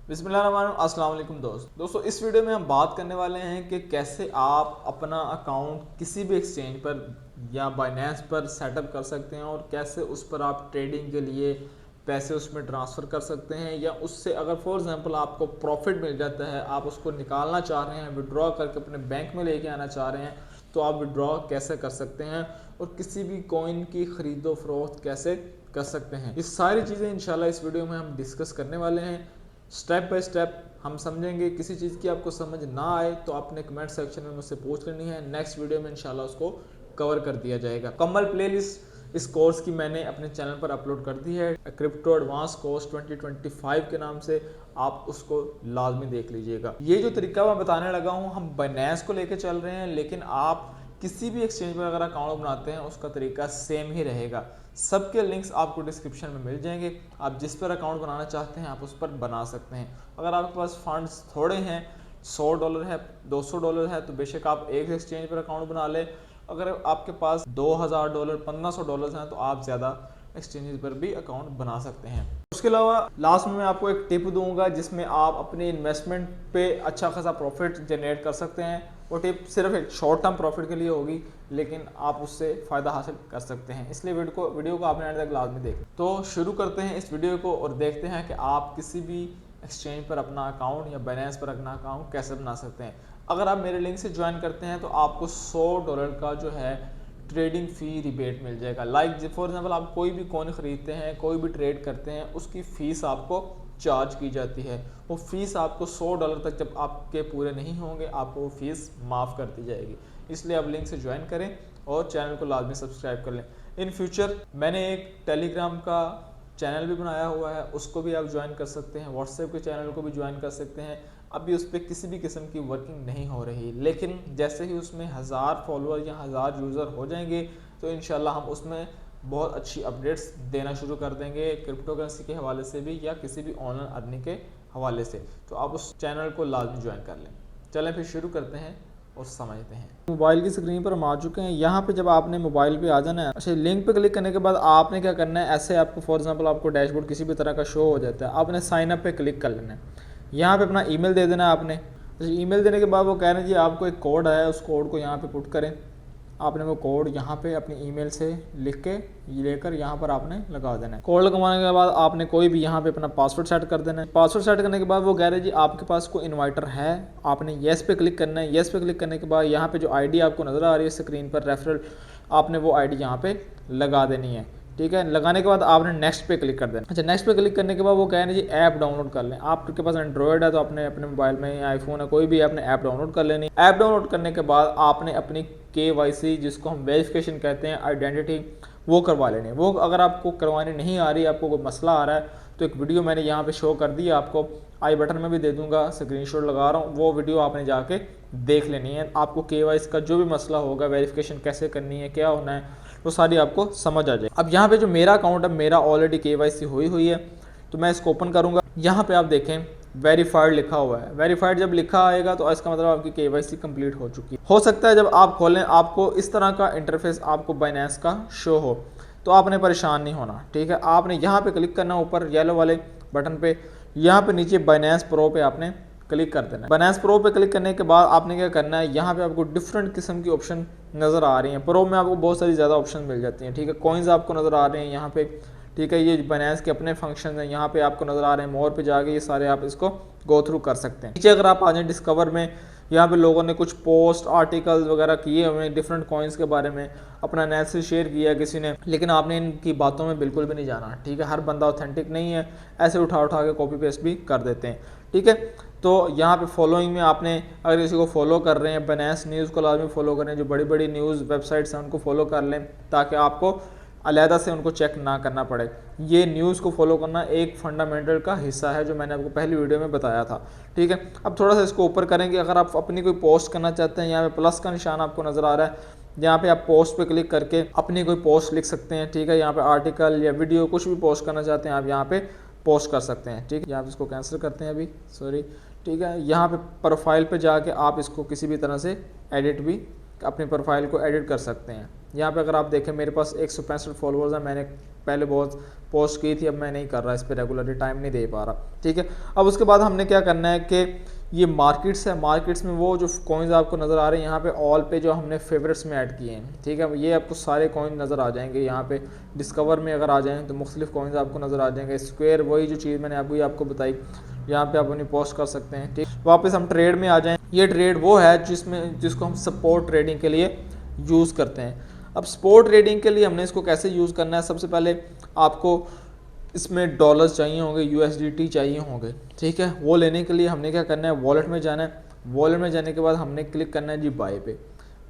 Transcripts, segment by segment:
अस्सलाम वालेकुम दोस्तों इस वीडियो में हम बात करने वाले हैं कि कैसे आप अपना अकाउंट किसी भी एक्सचेंज पर या बाइनेंस पर सेटअप कर सकते हैं और कैसे उस पर आप ट्रेडिंग के लिए पैसे उसमें ट्रांसफ़र कर सकते हैं, या उससे अगर फॉर एग्जांपल आपको प्रॉफिट मिल जाता है, आप उसको निकालना चाह रहे हैं, विड्रॉ करके अपने बैंक में लेके आना चाह रहे हैं, तो आप विड्रॉ कैसे कर सकते हैं और किसी भी कॉइन की ख़रीदो फरोख्त कैसे कर सकते हैं। ये सारी चीज़ें इंशाल्लाह इस वीडियो में हम डिस्कस करने वाले हैं। स्टेप बाय स्टेप हम समझेंगे। किसी चीज़ की आपको समझ ना आए तो आपने कमेंट सेक्शन में मुझसे पूछ करनी है, नेक्स्ट वीडियो में इंशाल्लाह उसको कवर कर दिया जाएगा। कम्बल प्लेलिस्ट इस कोर्स की मैंने अपने चैनल पर अपलोड कर दी है, क्रिप्टो एडवांस कोर्स 2025 के नाम से, आप उसको लाजमी देख लीजिएगा। ये जो तरीका मैं बताने लगा हूँ, हम बाइनेंस को लेके चल रहे हैं, लेकिन आप किसी भी एक्सचेंज पर अगर अकाउंट बनाते हैं उसका तरीका सेम ही रहेगा। सबके लिंक्स आपको डिस्क्रिप्शन में मिल जाएंगे। आप जिस पर अकाउंट बनाना चाहते हैं आप उस पर बना सकते हैं। अगर आपके पास फंड्स थोड़े हैं, $100 है, $200 है, तो बेशक आप एक एक्सचेंज पर अकाउंट बना लें। अगर आपके पास $2000, $1500 हैं, तो आप ज़्यादा एक्सचेंज पर भी अकाउंट बना सकते हैं। उसके अलावा लास्ट में मैं आपको एक टिप दूंगा जिसमें आप अपनी इन्वेस्टमेंट पे अच्छा खासा प्रॉफिट जनरेट कर सकते हैं। वो टिप सिर्फ एक शॉर्ट टर्म प्रॉफिट के लिए होगी, लेकिन आप उससे फ़ायदा हासिल कर सकते हैं। इसलिए वीडियो को आपने एंड तक लाजमी देखें। तो शुरू करते हैं इस वीडियो को और देखते हैं कि आप किसी भी एक्सचेंज पर अपना अकाउंट या बाइनेंस पर अपना अकाउंट कैसे बना सकते हैं। अगर आप मेरे लिंक से ज्वाइन करते हैं तो आपको $100 का जो है ट्रेडिंग फ़ी रिबेट मिल जाएगा। लाइक फॉर एग्जांपल आप कोई भी कॉइन ख़रीदते हैं, कोई भी ट्रेड करते हैं, उसकी फ़ीस आपको चार्ज की जाती है। वो फ़ीस आपको $100 तक जब आपके पूरे नहीं होंगे आपको वो फ़ीस माफ़ कर दी जाएगी। इसलिए आप लिंक से ज्वाइन करें और चैनल को लाजमी सब्सक्राइब कर लें। इन फ्यूचर मैंने एक टेलीग्राम का चैनल भी बनाया हुआ है, उसको भी आप ज्वाइन कर सकते हैं। व्हाट्सएप के चैनल को भी ज्वाइन कर सकते हैं। अभी उस पर किसी भी किस्म की वर्किंग नहीं हो रही, लेकिन जैसे ही उसमें 1000 फॉलोअर या 1000 यूज़र हो जाएंगे तो इंशाल्लाह हम उसमें बहुत अच्छी अपडेट्स देना शुरू कर देंगे, क्रिप्टो करेंसी के हवाले से भी या किसी भी ऑनलाइन अर्निंग के हवाले से। तो आप उस चैनल को लाजमी ज्वाइन कर लें। चलें फिर शुरू करते हैं और समझते हैं। मोबाइल की स्क्रीन पर हम आ चुके हैं। यहाँ पे जब आपने मोबाइल पे आ जाना है, अच्छा लिंक पे क्लिक करने के बाद आपने क्या करना है, ऐसे आपको फॉर एग्जांपल आपको डैशबोर्ड किसी भी तरह का शो हो जाता है, आपने साइन अप पे क्लिक कर लेना है। यहाँ पे अपना ईमेल दे देना है आपने। ईमेल देने के बाद वो कह रहे हैं जी आपको एक कोड आया है, उस कोड को यहाँ पे पुट करें। आपने वो कोड यहाँ पे अपनी ईमेल से लिख के लेकर यहाँ पर आपने लगा देना है। कोड लगवाने के बाद आपने कोई भी यहाँ पे अपना पासवर्ड सेट कर देना है। पासवर्ड सेट करने के बाद वो कह रहे हैं जी आपके पास कोई इन्वाइटर है, आपने येस पे क्लिक करना है। येस पे क्लिक करने के बाद यहाँ पे जो आईडी आपको नज़र आ रही है स्क्रीन पर रेफरल, आपने वो आईडी यहाँ पे लगा देनी है। ठीक है, लगाने के बाद आपने नेक्स्ट पे क्लिक कर देना। अच्छा नेक्स्ट पे क्लिक करने के बाद वो कह रहे हैं जी ऐप डाउनलोड कर लें। आपके पास एंड्रॉयड है तो आपने अपने मोबाइल में या आईफोन है कोई भी आपने ऐप डाउनलोड कर लेनी। ऐप डाउनलोड करने के बाद आपने अपनी KYC जिसको हम वेरिफिकेशन कहते हैं, आइडेंटिटी, वो करवा लेनी। वो अगर आपको करवाने नहीं आ रही, आपको कोई मसला आ रहा है, तो एक वीडियो मैंने यहाँ पे शो कर दी है, आपको आई बटन में भी दे दूंगा, स्क्रीनशॉट लगा रहा हूँ, वो वीडियो आपने जाके देख लेनी है। आपको KYC का जो भी मसला होगा, वेरिफिकेशन कैसे करनी है, क्या होना है, वो सारी आपको समझ आ जाए। अब यहाँ पे जो मेरा अकाउंट है, मेरा ऑलरेडी KYC हुई है, तो मैं इसको ओपन करूँगा। यहाँ पे आप देखें वेरीफाइड लिखा हुआ है। वेरीफाइड जब लिखा आएगा तो इसका मतलब आपकी KYC कंप्लीट हो चुकी है। हो सकता है जब आप खोलें आपको इस तरह का इंटरफेस आपको बाइनेंस का शो हो, तो आपने परेशान नहीं होना। ठीक है, आपने यहाँ पे क्लिक करना ऊपर येलो वाले बटन पे, यहाँ पे नीचे बाइनेंस प्रो पे आपने क्लिक कर देना है। बाइनेंस प्रो पे क्लिक करने के बाद आपने क्या करना है, यहाँ पे आपको डिफरेंट किस्म की ऑप्शन नज़र आ रही हैं। प्रो में आपको बहुत सारी ज़्यादा ऑप्शन मिल जाती हैं। ठीक है, कॉइन्स आपको नज़र आ रहे हैं यहाँ पे। ठीक है, ये बाइनेंस के अपने फंक्शन हैं, यहाँ पे आपको नज़र आ रहे हैं। मोर पे जाके ये सारे आप इसको गो थ्रू कर सकते हैं। नीचे अगर आप आ जाएँ डिस्कवर में, यहाँ पे लोगों ने कुछ पोस्ट आर्टिकल्स वगैरह किए हुए हैं डिफरेंट कॉइन्स के बारे में, अपना एनालिसिस शेयर किया किसी ने, लेकिन आपने इनकी बातों में बिल्कुल भी नहीं जाना। ठीक है, हर बंदा ऑथेंटिक नहीं है, ऐसे उठा के कॉपी पेस्ट भी कर देते हैं। ठीक है, तो यहाँ पे फॉलोइंग में आपने अगर किसी को फॉलो कर रहे हैं, बाइनेंस न्यूज़ को लाजमी फॉलो करें, जो बड़ी बड़ी न्यूज़ वेबसाइट्स हैं उनको फॉलो कर लें, ताकि आपको अलहदा से उनको चेक ना करना पड़े। ये न्यूज़ को फॉलो करना एक फंडामेंटल का हिस्सा है, जो मैंने आपको पहली वीडियो में बताया था। ठीक है, अब थोड़ा सा इसको ऊपर करेंगे। अगर आप अपनी कोई पोस्ट करना चाहते हैं, यहाँ पे प्लस का निशान आपको नज़र आ रहा है, यहाँ पे आप पोस्ट पे क्लिक करके अपनी कोई पोस्ट लिख सकते हैं। ठीक है, यहाँ पे आर्टिकल या वीडियो कुछ भी पोस्ट करना चाहते हैं आप यहाँ पे पोस्ट कर सकते हैं। ठीक है, यहाँ पे इसको कैंसिल करते हैं अभी, सॉरी। ठीक है, यहाँ पे प्रोफाइल पे जाके आप इसको किसी भी तरह से एडिट भी अपनी प्रोफाइल को एडिट कर सकते हैं। यहाँ पे अगर आप देखें मेरे पास 165 फॉलोअर्स हैं, मैंने पहले बहुत पोस्ट की थी, अब मैं नहीं कर रहा इस पर रेगुलरली, टाइम नहीं दे पा रहा, ठीक है। अब उसके बाद हमने क्या करना है कि ये मार्केट्स है, मार्केट्स में वो जो कॉइन्स आपको नज़र आ रहे हैं यहाँ पे ऑल पे जो हमने फेवरेट्स में ऐड किए हैं, ठीक है, ये आपको सारे कॉइन नज़र आ जाएंगे। यहाँ पे डिस्कवर में अगर आ जाएँ तो मुख्तलिफ कॉइन्स आपको नज़र आ जाएंगे। स्क्वायर वही जो चीज़ मैंने आपको बताई, यहाँ पे आप अपनी पोस्ट कर सकते हैं, ठीक। वापस हम ट्रेड में आ जाएँ, ये ट्रेड वो है जिसको हम सपोर्ट ट्रेडिंग के लिए यूज़ करते हैं। अब स्पोर्ट ट्रेडिंग के लिए हमने इसको कैसे यूज़ करना है, सबसे पहले आपको इसमें डॉलर्स चाहिए होंगे, यूएसडीटी चाहिए होंगे, ठीक है। वो लेने के लिए हमने क्या करना है, वॉलेट में जाना है। वॉलेट में जाने के बाद हमने क्लिक करना है जी बाय पे।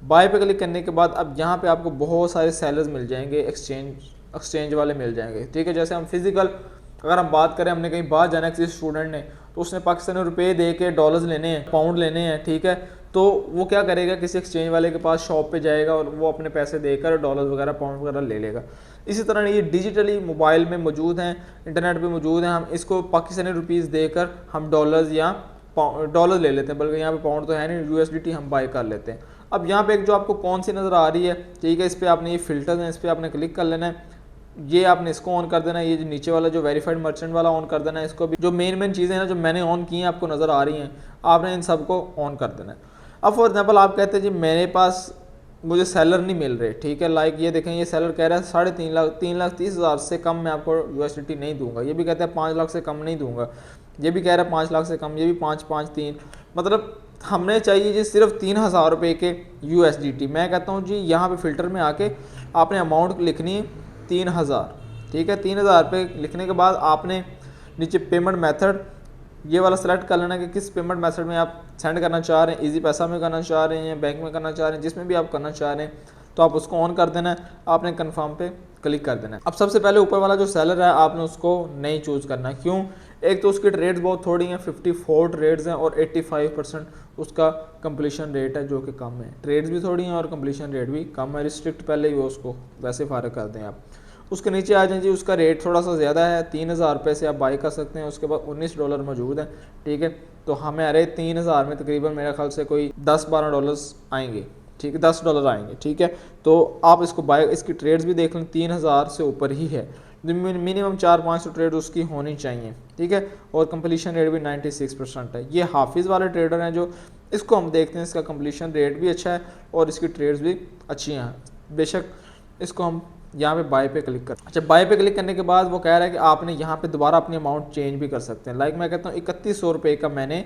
बाय पे क्लिक करने के बाद अब यहाँ पे आपको बहुत सारे सेलर्स मिल जाएंगे, एक्सचेंज वाले मिल जाएंगे, ठीक है। जैसे हम फिजिकल अगर हम बात करें, हमने कहीं बाहर जाना है किसी स्टूडेंट ने, तो उसने पाकिस्तानी रुपये दे के डॉलर्स लेने हैं, पाउंड लेने हैं, ठीक है, तो वो क्या करेगा, किसी एक्सचेंज वाले के पास शॉप पे जाएगा और वो अपने पैसे देकर डॉलर्स वगैरह पाउंड वगैरह ले लेगा। इसी तरह ये डिजिटली मोबाइल में मौजूद हैं, इंटरनेट पे मौजूद हैं, हम इसको पाकिस्तानी रुपीज़ देकर हम डॉलर्स या डॉलर ले लेते हैं, बल्कि यहाँ पे पाउंड तो है नहीं, यूएसडीटी हम बाय कर लेते हैं। अब यहाँ पे एक जो आपको कौन सी नज़र आ रही है, ठीक है, इस पर आपने ये फिल्टर्स हैं, इस पर आपने क्लिक कर लेना है, ये आपने इसको ऑन कर देना है, ये जो नीचे वाला जो वेरीफाइड मर्चेंट वाला ऑन कर देना है, इसको भी जो मेन चीज़ें हैं जो मैंने ऑन की हैं आपको नज़र आ रही हैं, आपने इन सबको ऑन कर देना है। अब फॉर एग्जांपल आप कहते हैं जी मेरे पास मुझे सेलर नहीं मिल रहे, ठीक है, लाइक ये देखें, ये सेलर कह रहा है 3,30,000 से कम मैं आपको यूएसडीटी नहीं दूंगा, ये भी कहता है 5 लाख से कम नहीं दूंगा, ये भी कह रहा है 5 लाख से कम, ये भी 5-5-3, मतलब हमने चाहिए जी सिर्फ 3,000 रुपये के यूएसडीटी। मैं कहता हूँ जी यहाँ पे फ़िल्टर में आके आपने अमाउंट लिखनी है 3,000, ठीक है। 3,000 रुपये लिखने के बाद आपने नीचे पेमेंट मेथड ये वाला सेलेक्ट कर लेना कि किस पेमेंट मेथड में आप सेंड करना चाह रहे हैं, इजी पैसा में करना चाह रहे हैं, बैंक में करना चाह रहे हैं, जिसमें भी आप करना चाह रहे हैं, तो आप उसको ऑन कर देना है, आपने कन्फर्म पे क्लिक कर देना है। अब सबसे पहले ऊपर वाला जो सेलर है आपने उसको नहीं चूज़ करना, क्यों, एक तो उसकी ट्रेड्स बहुत थोड़ी हैं, 54 ट्रेड्स हैं और 85% उसका कंप्लीशन रेट है जो कि कम है। ट्रेड्स भी थोड़ी हैं और कंप्लीशन रेट भी कम है, रिस्ट्रिक्ट पहले ही वो उसको वैसे फारग कर दें आप। उसके नीचे आ जाए जी, उसका रेट थोड़ा सा ज़्यादा है, 3,000 रुपये से आप बाई कर सकते हैं, उसके बाद $19 मौजूद है, ठीक है। तो हमें अरे 3,000 में तकरीबन मेरे ख्याल से कोई $10-12 आएंगे, ठीक है, $10 आएंगे, ठीक है। तो आप इसको बाय, इसकी ट्रेड्स भी देख लें, 3,000 से ऊपर ही है, मिनिमम 400-500 ट्रेड उसकी होनी चाहिए, ठीक है, और कंप्लीशन रेट भी 96% है। ये हाफिज़ वाले ट्रेडर हैं जो इसको हम देखते हैं, इसका कंप्लीशन रेट भी अच्छा है और इसकी ट्रेड्स भी अच्छी हैं। बेशक इसको हम यहाँ पे बाय पे क्लिक कर, अच्छा बाय पे क्लिक करने के बाद वो कह रहा है कि आपने यहाँ पे दोबारा अपनी अमाउंट चेंज भी कर सकते हैं। लाइक मैं कहता हूँ 3,100 रुपये का मैंने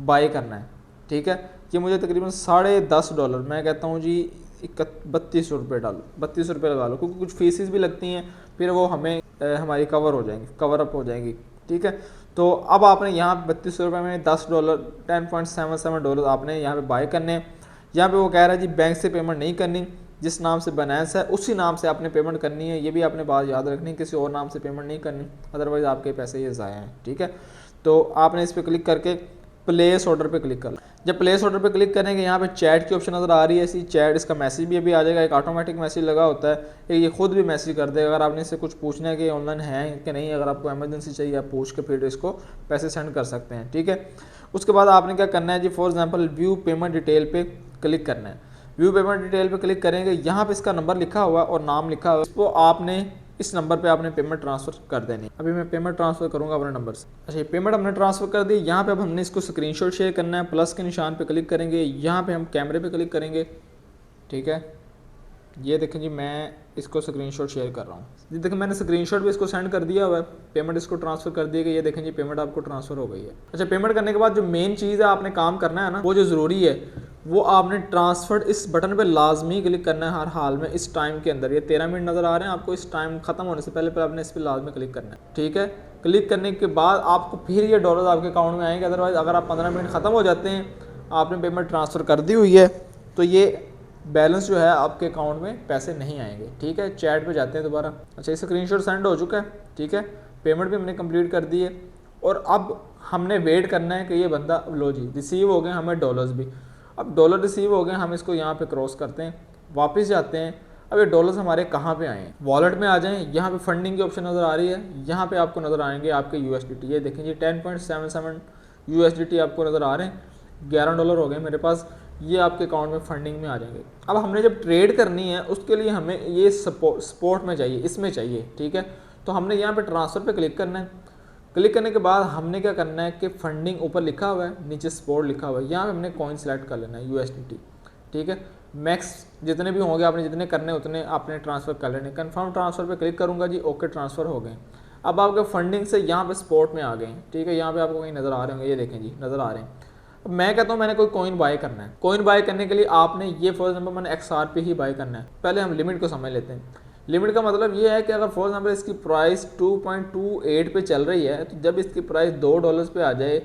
बाय करना है, ठीक है, कि मुझे तकरीबन $10.5, मैं कहता हूँ जी 3200 रुपये डालो, 3200 रुपये लगा लो, क्योंकि कुछ फीसिस भी लगती हैं, फिर वो हमें हमारी कवर हो जाएंगी, कवर अप हो जाएंगी, ठीक है। तो अब आपने यहाँ 3200 रुपये में $10 $10.77 आपने यहाँ पे बाय करने हैं। यहाँ पे वो कह रहा है जी बैंक से पेमेंट नहीं करनी, जिस नाम से बाइनेंस है उसी नाम से आपने पेमेंट करनी है, ये भी आपने बात याद रखनी है, किसी और नाम से पेमेंट नहीं करनी, अदरवाइज़ आपके पैसे ये ज़ाया हैं, ठीक है। तो आपने इस पर क्लिक करके प्लेस ऑर्डर पे क्लिक कर, जब प्लेस ऑर्डर पे क्लिक करेंगे यहाँ पे चैट की ऑप्शन नज़र आ रही है, इसी चैट इसका मैसेज भी अभी आ जाएगा, एक ऑटोमेटिक मैसेज लगा होता है, ये खुद भी मैसेज कर देगा अगर आपने इससे कुछ पूछना है कि ऑनलाइन है कि नहीं, अगर आपको एमरजेंसी चाहिए आप पूछ के फिर इसको पैसे सेंड कर सकते हैं, ठीक है। उसके बाद आपने क्या करना है जी, for example view payment detail पे क्लिक करना है। व्यू पेमेंट डिटेल पे क्लिक करेंगे, यहाँ पे इसका नंबर लिखा हुआ और नाम लिखा हुआ, इसको आपने इस नंबर पे आपने पेमेंट ट्रांसफ़र कर देनी। अभी मैं पेमेंट ट्रांसफ़र करूँगा अपने नंबर से। अच्छा ये पेमेंट हमने ट्रांसफ़र कर दी, यहाँ पे अब हमने इसको स्क्रीनशॉट शेयर करना है, प्लस के निशान पे क्लिक करेंगे, यहाँ पे हम कैमरे पे क्लिक करेंगे, ठीक है। ये देखें जी मैं इसको स्क्रीनशॉट शेयर कर रहा हूँ, जी देखें मैंने स्क्रीनशॉट भी इसको सेंड कर दिया हुआ है, पेमेंट इसको ट्रांसफ़र कर दी गई, ये देखें जी पेमेंट आपको ट्रांसफ़र हो गई है। अच्छा पेमेंट करने के बाद जो मेन चीज़ है आपने काम करना है ना, वो जो ज़रूरी है वो आपने ट्रांसफर इस बटन पे लाजमी क्लिक करना है हर हाल में, इस टाइम के अंदर। ये 13 मिनट नज़र आ रहे हैं आपको, इस टाइम खत्म होने से पहले आपने इस पर लाजमी क्लिक करना है, ठीक है। क्लिक करने के बाद आपको फिर ये डॉलर आपके अकाउंट में आएंगे, अदरवाइज़ अगर आप 15 मिनट ख़त्म हो जाते हैं, आपने पेमेंट ट्रांसफ़र कर दी हुई है, तो ये बैलेंस जो है आपके अकाउंट में पैसे नहीं आएंगे, ठीक है। चैट पे जाते हैं दोबारा, अच्छा इस स्क्रीनशॉट सेंड हो चुका है, ठीक है, पेमेंट भी हमने कंप्लीट कर दी है और अब हमने वेट करना है कि ये बंदा लो जी रिसीव हो गए हमें डॉलर्स भी। अब डॉलर रिसीव हो गए, हम इसको यहाँ पे क्रॉस करते हैं, वापस जाते हैं। अब ये डॉलर्स हमारे कहाँ पे आए हैं, वॉलेट में आ जाएं, यहाँ पे फंडिंग की ऑप्शन नज़र आ रही है, यहाँ पे आपको नज़र आएंगे आपके यूएसडीटी, ये देखें जी 10.77 यूएसडीटी आपको नज़र आ रहे हैं, $11 हो गए मेरे पास, ये आपके अकाउंट में फंडिंग में आ जाएंगे। अब हमने जब ट्रेड करनी है उसके लिए हमें ये सपोर्ट में चाहिए, इसमें चाहिए, ठीक है। तो हमने यहाँ पे ट्रांसफ़र पे क्लिक करना है। क्लिक करने के बाद हमने क्या करना है कि फंडिंग ऊपर लिखा हुआ है, नीचे सपोर्ट लिखा हुआ है, यहाँ पे हमने कॉइन सेलेक्ट कर लेना है USDT, ठीक है। मैक्स जितने भी होंगे आपने जितने करने उतने आपने ट्रांसफ़र कर लेने। कंफर्म ट्रांसफ़र पे क्लिक करूँगा जी, ओके ट्रांसफ़र हो गए। अब आपके फंडिंग से यहाँ पे सपोर्ट में आ गए, ठीक है। यहाँ पे आपको कहीं नज़र आ रहे होंगे, ये देखें जी नज़र आ रहे हैं। अब मैं कहता हूँ मैंने कोई कॉइन बाय करना है। कॉइन बाय करने के लिए आपने ये फॉर एग्जाम्पल मैंने XRP ही बाय करना है। पहले हम लिमिट को समझ लेते हैं। लिमिट का मतलब ये है कि अगर फॉर एग्जाम्पल इसकी प्राइस 2.28 पे चल रही है, तो जब इसकी प्राइस $2 पे आ जाए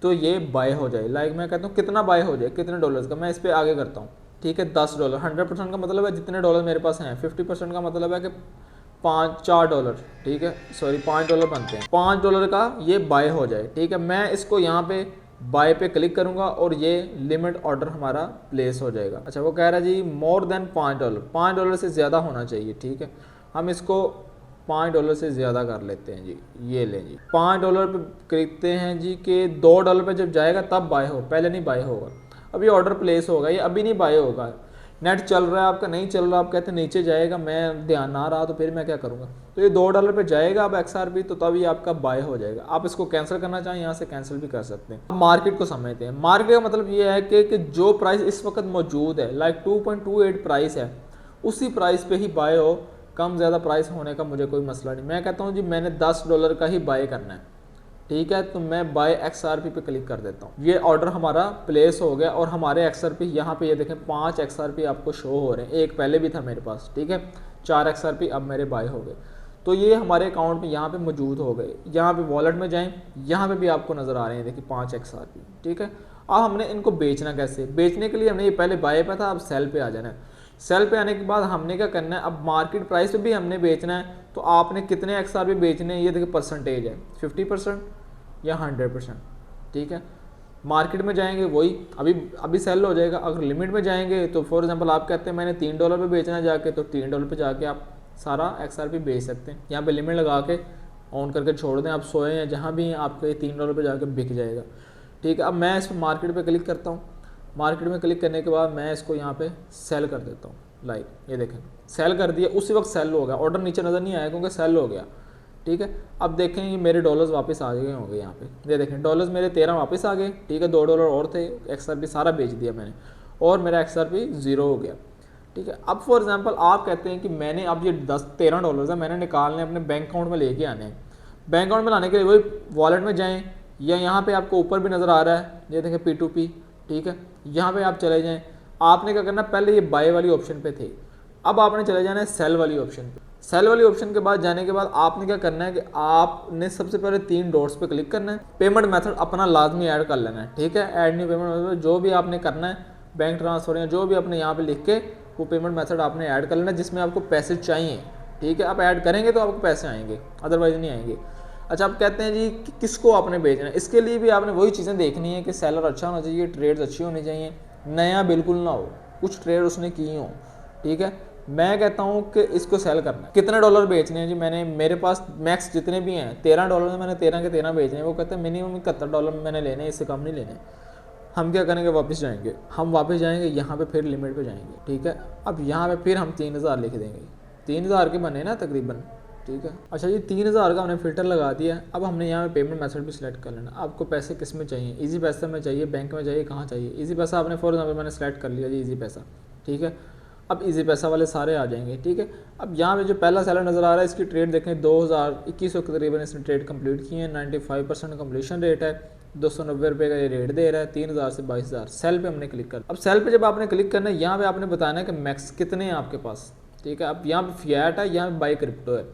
तो ये बाय हो जाए। लाइक मैं कहता हूँ कितना बाय हो जाए, कितने डॉलर्स का, मैं इस पर आगे करता हूँ, ठीक है। $10। 100% का मतलब है जितने डॉलर मेरे पास हैं। 50% का मतलब है कि $4, ठीक है, सॉरी $5 बनते हैं। $5 का ये बाय हो जाए, ठीक है। मैं इसको यहाँ पे बाय पे क्लिक करूँगा और ये लिमिट ऑर्डर हमारा प्लेस हो जाएगा। अच्छा, वो कह रहा है जी मोर देन $5, $5 से ज़्यादा होना चाहिए, ठीक है। हम इसको $5 से ज़्यादा कर लेते हैं जी, ये लें जी। $5 पे खरीदते हैं जी कि $2 पे जब जाएगा तब बाय हो, पहले नहीं बाय होगा। अभी ऑर्डर प्लेस होगा, ये अभी नहीं बाय होगा। नेट चल रहा है आपका, नहीं चल रहा, आप कहते हैं नीचे जाएगा, मैं ध्यान ना रहा तो फिर मैं क्या करूँगा। तो ये $2 पे जाएगा अब XRP, तो तब ये आपका बाय हो जाएगा। आप इसको कैंसिल करना चाहें यहाँ से कैंसिल भी कर सकते हैं। अब मार्केट को समझते हैं। मार्केट का मतलब ये है कि जो प्राइस इस वक्त मौजूद है, लाइक 2.28 प्राइस है, उसी प्राइस पे ही बाय हो। कम ज़्यादा प्राइस होने का मुझे कोई मसला नहीं। मैं कहता हूँ जी मैंने $10 का ही बाय करना है, ठीक है। तो मैं बाय XRP पे क्लिक कर देता हूँ। ये ऑर्डर हमारा प्लेस हो गया और हमारे XRP यहाँ पे ये देखें 5 XRP आपको शो हो रहे हैं। एक पहले भी था मेरे पास, ठीक है। 4 XRP अब मेरे बाय हो गए। तो ये हमारे अकाउंट में यहाँ पे मौजूद हो गए। यहाँ पे वॉलेट में जाएं, यहाँ पे भी आपको नज़र आ रहे हैं, देखिए 5 XRP, ठीक है। अब हमने इनको बेचना कैसे, बेचने के लिए हमने ये पहले बाय पे था, अब सेल पे आ जाना है। सेल पे आने के बाद हमने क्या करना है, अब मार्केट प्राइस पे भी हमने बेचना है। तो आपने कितने XRP बेचने हैं, ये देखिए परसेंटेज है 50% या 100%, ठीक है। मार्केट में जाएंगे वही अभी सेल हो जाएगा। अगर लिमिट में जाएंगे तो फॉर एग्जांपल आप कहते हैं मैंने $3 पे बेचना है जाके, तो $3 पे जाके आप सारा XRP बेच सकते हैं। यहाँ पे लिमिट लगा के ऑन करके छोड़ दें, आप सोए हैं जहाँ भी हैं, आपको ये $3 पे जाके बिक जाएगा, ठीक है। अब मैं इस पर मार्केट पे क्लिक करता हूँ। मार्केट में क्लिक करने के बाद मैं इसको यहाँ पे सेल कर देता हूँ। लाइक ये देखें सेल कर दिया, उसी वक्त सेल हो गया। ऑर्डर नीचे नज़र नहीं आया क्योंकि सेल हो गया, ठीक है। अब देखें ये मेरे डॉलर्स वापस आ गए होंगे यहाँ पे, ये देखें डॉलर्स मेरे 13 वापस आ गए, ठीक है। $2 और थे, XRP सारा बेच दिया मैंने और मेरा XRP 0 हो गया, ठीक है। अब फॉर एग्जांपल आप कहते हैं कि मैंने अब ये $13 है मैंने निकालने अपने बैंक अकाउंट में लेके आने हैं। बैंक अकाउंट में लाने के लिए वही वॉलेट में जाएँ, या यहाँ पर आपको ऊपर भी नज़र आ रहा है, ये देखें P2P, ठीक है। यहाँ पर आप चले जाएँ। आपने क्या करना, पहले ये बाय वाली ऑप्शन पे थे, अब आपने चले जाना है सेल वाली ऑप्शन पे। सेल वाली ऑप्शन के बाद जाने के बाद आपने क्या करना है कि आपने सबसे पहले 3 डॉट्स पे क्लिक करना है। पेमेंट मेथड अपना लाजमी ऐड कर लेना है, ठीक है। ऐड न्यू पेमेंट मेथड जो भी आपने करना है, बैंक ट्रांसफर या जो भी अपने यहाँ पे लिख के वो पेमेंट मेथड आपने ऐड कर लेना है जिसमें आपको पैसे चाहिए, ठीक है। आप ऐड करेंगे तो आपको पैसे आएंगे, अदरवाइज नहीं आएंगे। अच्छा, आप कहते हैं जी कि किसको आपने बेचना है, इसके लिए भी आपने वही चीज़ें देखनी है कि सेलर अच्छा होना चाहिए, ट्रेड्स अच्छी होनी चाहिए, नया बिल्कुल ना हो, कुछ ट्रेड उसने की हो, ठीक है। मैं कहता हूँ कि इसको सेल करना है। कितने डॉलर बेचने हैं जी, मेरे पास मैक्स जितने भी हैं $13 में मैंने 13 के 13 बेचने हैं। वो कहते हैं मिनिमम $71 में मैंने लेने, इससे कम नहीं लेने। हम क्या करेंगे, वापस जाएंगे, हम वापस जाएंगे यहाँ पे, फिर लिमिट पे जाएंगे, ठीक है। अब यहाँ पे फिर हम 3000 लिख देंगे, 3000 के बने ना तकरीबन, ठीक है। अच्छा जी 3000 का हमने फिल्टर लगा दिया। अब हमने यहाँ पे पेमेंट मेथड भी सिलेक्ट कर लेना। आपको पैसे किस में चाहिए, इजी पैसा में चाहिए, बैंक में चाहिए, कहाँ चाहिए। इजी पैसा आपने फॉर एग्जाम्पल मैंने सेलेक्ट कर लिया जी, इजी पैसा, ठीक है। अब इजी पैसा वाले सारे आ जाएंगे, ठीक है। अब यहाँ पे जो पहला सेलर नज़र आ रहा है इसकी ट्रेड देखें 2021 के तकरीबन इसने ट्रेड कंप्लीट की है। 95% कम्प्लीशन रेट है, 290 रुपये का ये रेट दे रहा है। 3000 से 22000 सेल पे हमने क्लिक कर। अब सेल पे जब आपने क्लिक करना है, यहाँ पे आपने बताना है कि मैक्स कितने हैं आपके पास, ठीक है। अब यहाँ पे फियाट है, यहाँ पे बाई क्रिप्टो है।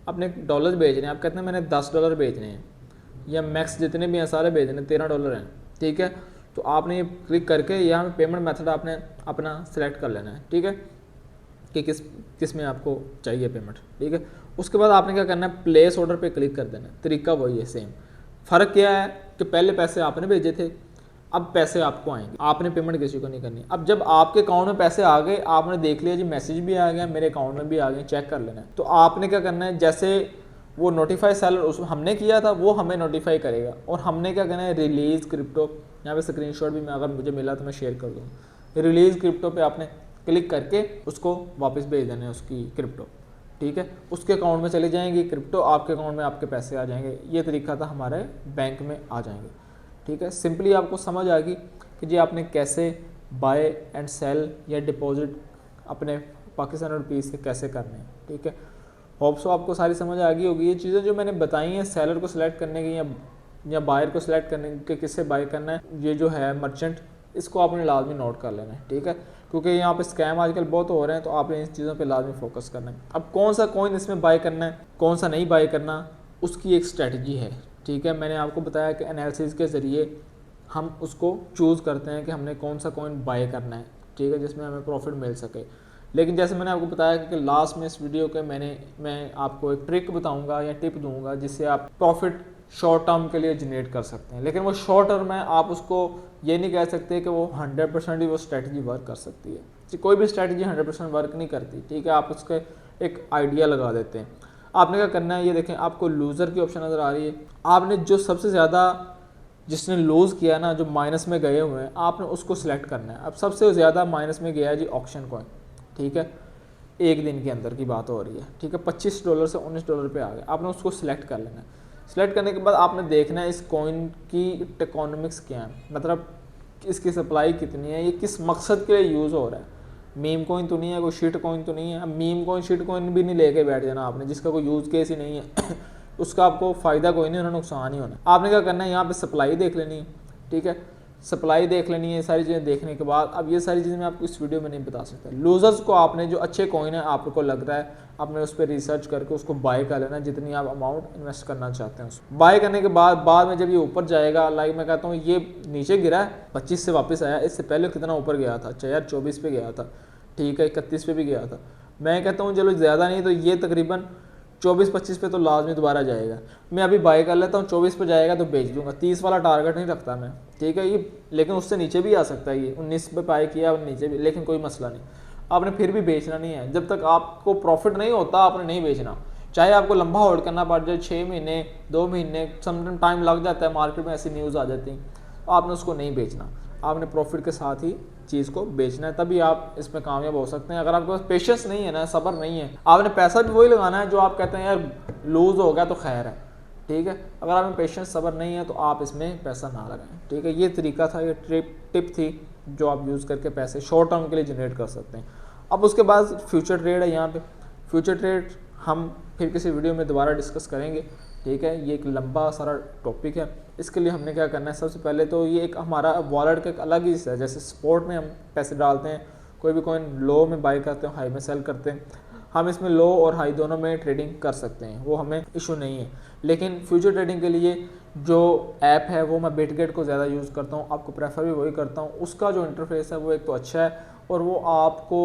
अपने डॉलर्स बेच रहे हैं, आप कहते हैं मैंने $10 बेचने हैं, या मैक्स जितने भी हैं सारे बेचने, $13 हैं, ठीक है। तो आपने ये क्लिक करके यहाँ पे पेमेंट मेथड आपने अपना सेलेक्ट कर लेना है, ठीक है, कि किस में आपको चाहिए पेमेंट, ठीक है। उसके बाद आपने क्या करना है, प्लेस ऑर्डर पे क्लिक कर देना है। तरीका वही है सेम, फ़र्क क्या है कि पहले पैसे आपने भेजे थे, अब पैसे आपको आएंगे, आपने पेमेंट किसी को नहीं करनी। अब जब आपके अकाउंट में पैसे आ गए, आपने देख लिया जी मैसेज भी आ गया, मेरे अकाउंट में भी आ गए, चेक कर लेना है। तो आपने क्या करना है, जैसे वो नोटिफाई सेलर उस हमने किया था वो हमें नोटिफाई करेगा, और हमने क्या करना है, रिलीज़ क्रिप्टो, यहाँ पे स्क्रीनशॉट भी मैं अगर मुझे मिला तो मैं शेयर कर दूँ। रिलीज़ क्रिप्टो पे आपने क्लिक करके उसको वापस भेज देना है उसकी क्रिप्टो, ठीक है। उसके अकाउंट में चली जाएंगी क्रिप्टो, आपके अकाउंट में आपके पैसे आ जाएंगे। ये तरीका था, हमारे बैंक में आ जाएंगे, ठीक है। सिंपली आपको समझ आ गई कि जी आपने कैसे बाय एंड सेल या डिपॉजिट अपने पाकिस्तान रुपीज़ से कैसे करने हैं, ठीक है। होप सो आपको सारी समझ आ गई होगी। ये चीज़ें जो मैंने बताई हैं सेलर को सिलेक्ट करने की या बायर को सिलेक्ट करने के किससे बाय करना है, ये जो है मर्चेंट, इसको आपने लाजमी नोट कर लेना है, ठीक है। क्योंकि यहाँ पे स्कैम आजकल बहुत हो रहे हैं, तो आपने इन चीज़ों पे लाजमी फोकस करना है। अब कौन सा कॉइन इसमें बाय करना है, कौन सा नहीं बाय करना, उसकी एक स्ट्रेटजी है, ठीक है। मैंने आपको बताया कि एनालिसिस के ज़रिए हम उसको चूज़ करते हैं कि हमने कौन सा कॉइन बाय करना है, ठीक है, जिसमें हमें प्रॉफिट मिल सके। लेकिन जैसे मैंने आपको बताया कि लास्ट में इस वीडियो के मैं आपको एक ट्रिक बताऊंगा या टिप दूंगा जिससे आप प्रॉफिट शॉर्ट टर्म के लिए जनरेट कर सकते हैं। लेकिन वो शॉर्ट टर्म है, आप उसको ये नहीं कह सकते कि वो 100% ही वो स्ट्रैटेजी वर्क कर सकती है। कोई भी स्ट्रैटेजी 100% वर्क नहीं करती, ठीक है। आप उसके एक आइडिया लगा देते हैं। आपने क्या करना है, ये देखें आपको लूज़र की ऑप्शन नज़र आ रही है। आपने जो सबसे ज़्यादा जिसने लूज़ किया ना, जो माइनस में गए हुए हैं, आपने उसको सिलेक्ट करना है। अब सबसे ज़्यादा माइनस में गया है जी ऑक्शन कॉइन, ठीक है। एक दिन के अंदर की बात हो रही है, ठीक है। $25 से $19 पे आ गया, आपने उसको सिलेक्ट कर लेना है। सिलेक्ट करने के बाद आपने देखना है इस कॉइन की इकोनॉमिक्स क्या है, मतलब इसकी सप्लाई कितनी है, ये किस मकसद के लिए यूज़ हो रहा है। मीम कॉइन तो नहीं है, कोई शिट कॉइन तो नहीं है। अब मीम कॉइन शिट कॉइन भी नहीं लेके बैठ जाना आपने, जिसका कोई यूज़ केस ही नहीं है उसका आपको फ़ायदा कोई नहीं होना, नुकसान ही होना। आपने क्या करना है, यहाँ पे सप्लाई देख लेनी है, ठीक है। सप्लाई देख लेनी है। सारी चीज़ें देखने के बाद अब ये सारी चीज़ें मैं आपको इस वीडियो में नहीं बता सकता। लूजर्स को आपने जो अच्छे कॉइन है आपको लग रहा है, आपने उस पर रिसर्च करके उसको बाय कर लेना, जितनी आप अमाउंट इन्वेस्ट करना चाहते हैं उसको बाय करने के बाद में जब ये ऊपर जाएगा, लाइक मैं कहता हूँ ये नीचे गिरा है 25 से वापस आया, इससे पहले कितना ऊपर गया था, अच्छा यार 24 पे गया था, ठीक है, 31 पे भी गया था। मैं कहता हूँ चलो ज़्यादा नहीं तो ये तकरीबन 24-25 पे तो लाजमी दोबारा जाएगा। मैं अभी बाय कर लेता हूँ, 24 पे जाएगा तो बेच दूंगा। 30 वाला टारगेट नहीं रखता मैं, ठीक है। ये लेकिन उससे नीचे भी आ सकता है, ये 19 पे बाय किया और नीचे भी, लेकिन कोई मसला नहीं। आपने फिर भी बेचना नहीं है। जब तक आपको प्रॉफिट नहीं होता आपने नहीं बेचना। चाहे आपको लंबा होल्ड करना पड़ जाए, 6 महीने 2 महीने, समटाइम टाइम लग जाता है, मार्केट में ऐसी न्यूज़ आ जाती है, आपने उसको नहीं बेचना। आपने प्रॉफिट के साथ ही चीज़ को बेचना है, तभी आप इसमें कामयाब हो सकते हैं। अगर आपके पास पेशेंस नहीं है ना, सब्र नहीं है, आपने पैसा भी वही लगाना है जो आप कहते हैं यार लूज़ हो गया तो खैर है, ठीक है। अगर आप में पेशेंस सब्र नहीं है तो आप इसमें पैसा ना लगाएं, ठीक है। ये तरीका था, ये टिप थी जो आप यूज़ करके पैसे शॉर्ट टर्म के लिए जनरेट कर सकते हैं। अब उसके बाद फ्यूचर ट्रेड है। यहाँ पे फ्यूचर ट्रेड हम फिर किसी वीडियो में दोबारा डिस्कस करेंगे, ठीक है। ये एक लंबा सारा टॉपिक है। इसके लिए हमने क्या करना है, सबसे पहले तो ये एक हमारा वॉलेट का एक अलग ही हिस्सा है। जैसे स्पॉट में हम पैसे डालते हैं, कोई भी कॉइन लो में बाय करते हैं, हाई में सेल करते हैं, हम इसमें लो और हाई दोनों में ट्रेडिंग कर सकते हैं, वो हमें इशू नहीं है। लेकिन फ्यूचर ट्रेडिंग के लिए जो ऐप है वो मैं बिटगेट को ज़्यादा यूज़ करता हूँ, आपको प्रेफर भी वही करता हूँ। उसका जो इंटरफेस है वो एक तो अच्छा है और वो आपको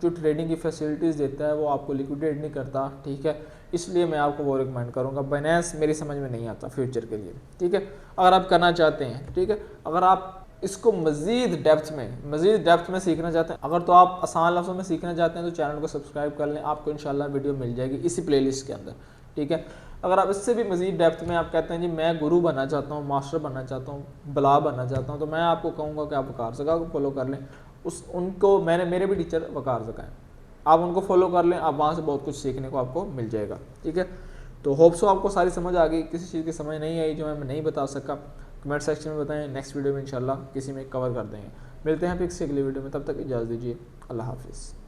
जो ट्रेडिंग की फैसिलिटीज़ देता है वो आपको लिक्विडेट नहीं करता, ठीक है। इसलिए मैं आपको वो रिकमेंड करूँगा। बाइनेंस मेरी समझ में नहीं आता फ्यूचर के लिए, ठीक है। अगर आप करना चाहते हैं, ठीक है, अगर आप इसको मज़ीद डेप्थ में सीखना चाहते हैं, अगर तो आप आसान लफ्ज़ों में सीखना चाहते हैं तो चैनल को सब्सक्राइब कर लें, आपको इंशाल्लाह वीडियो मिल जाएगी इसी प्लेलिस्ट के अंदर, ठीक है। अगर आप इससे भी मज़ीद डेप्थ में आप कहते हैं जी मैं गुरु बनना चाहता हूँ, मास्टर बनना चाहता हूँ, बला बनना चाहता हूँ, तो मैं आपको कहूँगा कि आप वकार ज़का को फॉलो कर लें। उनको मेरे भी टीचर वकार ज़का हैं, आप उनको फॉलो कर लें, आप वहाँ से बहुत कुछ सीखने को आपको मिल जाएगा, ठीक है। तो होप सो आपको सारी समझ आ गई। किसी चीज़ की समझ नहीं आई जो मैं नहीं बता सका, कमेंट सेक्शन में बताएं, नेक्स्ट वीडियो में इंशाल्लाह किसी में कवर कर देंगे। मिलते हैं फिर किसी अगली वीडियो में, तब तक इजाज़त दीजिए, अल्लाह हाफिज़।